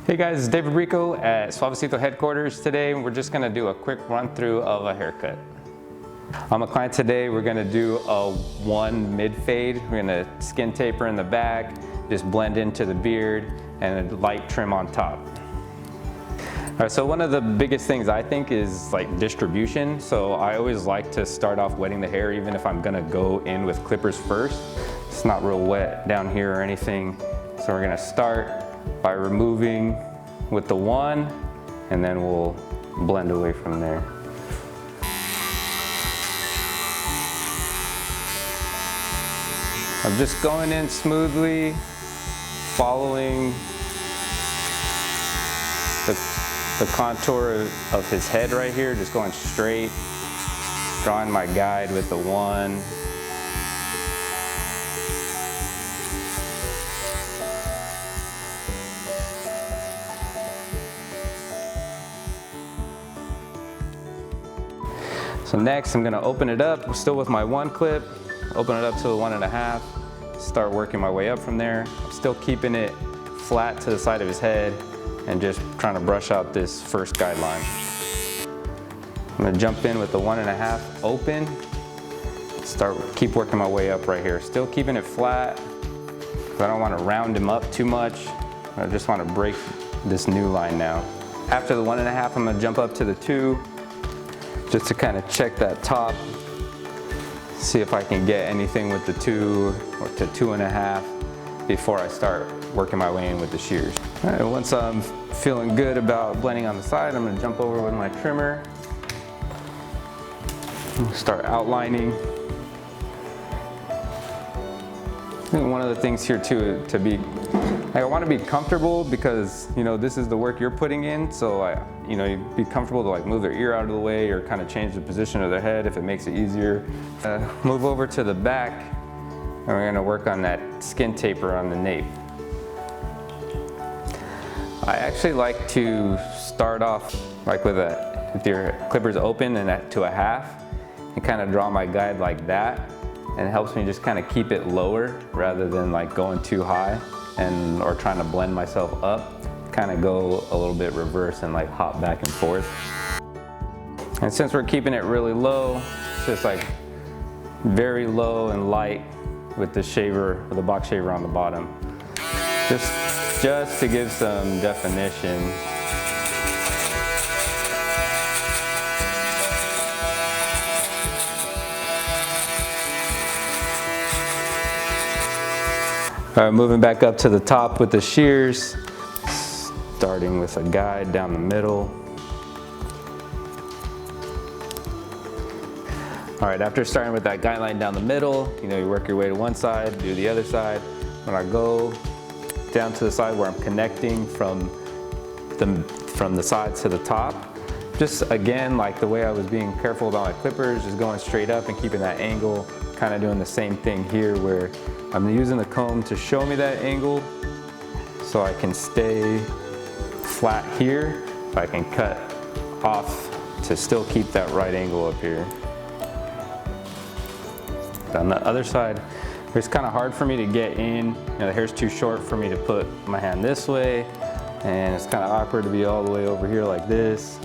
Hey guys, it's David Rico at Suavecito headquarters. Today we're just gonna do a quick run through of a haircut. On my client today, we're gonna do a one mid fade. We're gonna skin taper in the back, just blend into the beard, and a light trim on top. All right, so one of the biggest things I think is like distribution. So I always like to start off wetting the hair, even if I'm gonna go in with clippers first. It's not real wet down here or anything. So we're gonna start by removing with the one, and then we'll blend away from there. I'm just going in smoothly, following the contour of his head right here, just going straight, drawing my guide with the one. So next I'm gonna open it up, still with my one clip, open it up to the 1.5, start working my way up from there. I'm still keeping it flat to the side of his head and just trying to brush out this first guideline. I'm gonna jump in with the 1.5 open, keep working my way up right here. Still keeping it flat, because I don't wanna round him up too much. I just wanna break this new line now. After the 1.5, I'm gonna jump up to the 2, just to kind of check that top, see if I can get anything with the 2 or to 2.5 before I start working my way in with the shears. All right, once I'm feeling good about blending on the side, I'm gonna jump over with my trimmer, start outlining. I think one of the things here too, I want to be comfortable, because this is the work you're putting in, so you'd be comfortable to like move their ear out of the way or kind of change the position of their head if it makes it easier. Move over to the back, and we're going to work on that skin taper on the nape. I actually like to start off like with your clippers open and to a half, and kind of draw my guide like that, and it helps me just kind of keep it lower rather than like going too high or trying to blend myself up. Kind of go a little bit reverse and like hop back and forth. And since we're keeping it really low, it's just like very low and light with the shaver, or the box shaver on the bottom. Just to give some definition. All right, moving back up to the top with the shears, starting with a guide down the middle. All right, after starting with that guideline down the middle, you work your way to one side, do the other side. When I go down to the side where I'm connecting from the sides to the top, just again, like the way I was being careful about my clippers, just going straight up and keeping that angle, kind of doing the same thing here where I'm using the comb to show me that angle so I can stay flat here, so I can cut off to still keep that right angle up here. On the other side, it's kind of hard for me to get in. The hair's too short for me to put my hand this way, and it's kind of awkward to be all the way over here like this,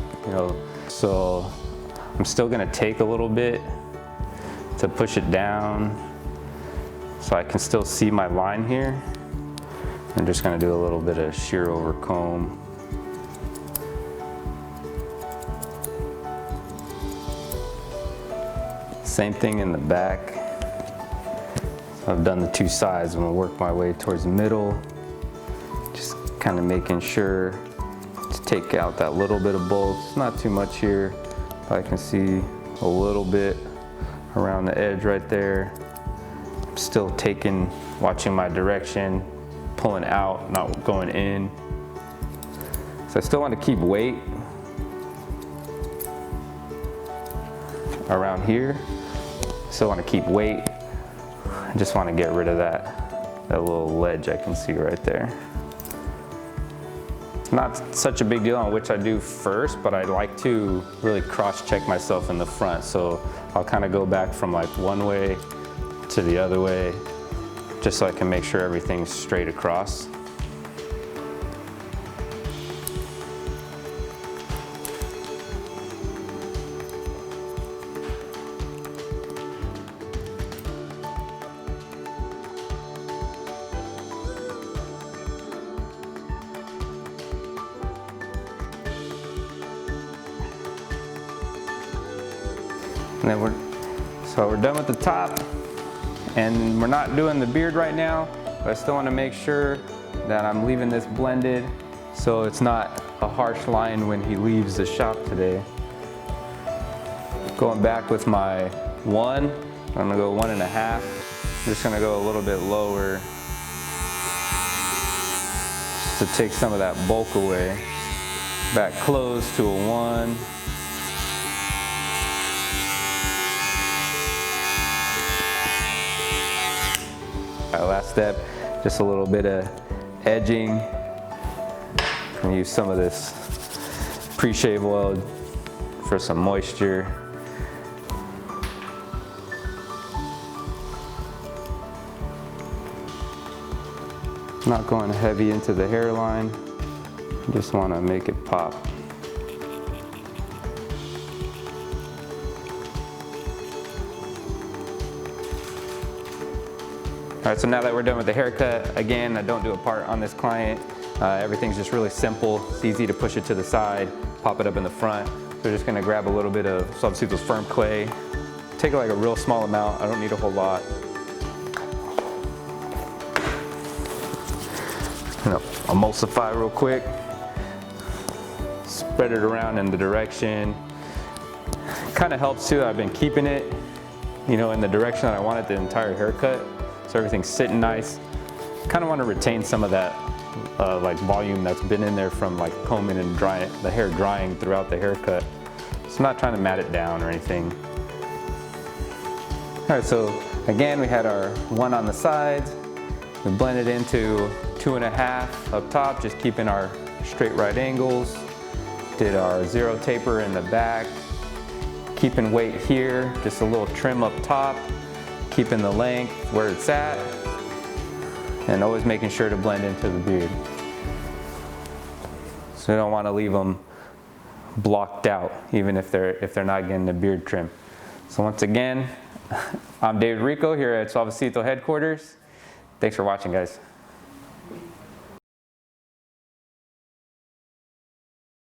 So I'm still gonna take a little bit to push it down so I can still see my line here. I'm just gonna do a little bit of shear over comb. Same thing in the back. So I've done the two sides. I'm gonna work my way towards the middle, just kind of making sure to take out that little bit of bulk. It's not too much here, but I can see a little bit around the edge right there. I'm still watching my direction, pulling out, not going in. So I still want to keep weight around here. Still want to keep weight. I just want to get rid of that little ledge I can see right there. It's not such a big deal on which I do first, but I like to really cross-check myself in the front. So I'll kind of go back from like one way to the other way, just so I can make sure everything's straight across. And then we're done with the top, and we're not doing the beard right now, but I still want to make sure that I'm leaving this blended so it's not a harsh line when he leaves the shop today. Going back with my 1, I'm gonna go 1.5. I'm just gonna go a little bit lower just to take some of that bulk away. Back close to a 1. All right, last step, just a little bit of edging. I'm gonna use some of this pre-shave oil for some moisture. Not going heavy into the hairline, just want to make it pop. All right, so now that we're done with the haircut, again, I don't do a part on this client. Everything's just really simple. It's easy to push it to the side, pop it up in the front. So we're just gonna grab a little bit of Suavecito Firme Clay. Take like a real small amount, I don't need a whole lot. Emulsify real quick. Spread it around in the direction. Kind of helps too, I've been keeping it, in the direction that I want it the entire haircut. So everything's sitting nice. Kind of want to retain some of that like volume that's been in there from like combing and drying, the hair drying throughout the haircut. So I'm not trying to mat it down or anything. All right, so again, we had our 1 on the sides. We blended into 2.5 up top, just keeping our straight right angles. Did our 0 taper in the back. Keeping weight here, just a little trim up top. Keeping the length where it's at. And always making sure to blend into the beard. So you don't want to leave them blocked out, even if they're not getting the beard trim. So once again, I'm Rico here at Suavecito headquarters. Thanks for watching, guys.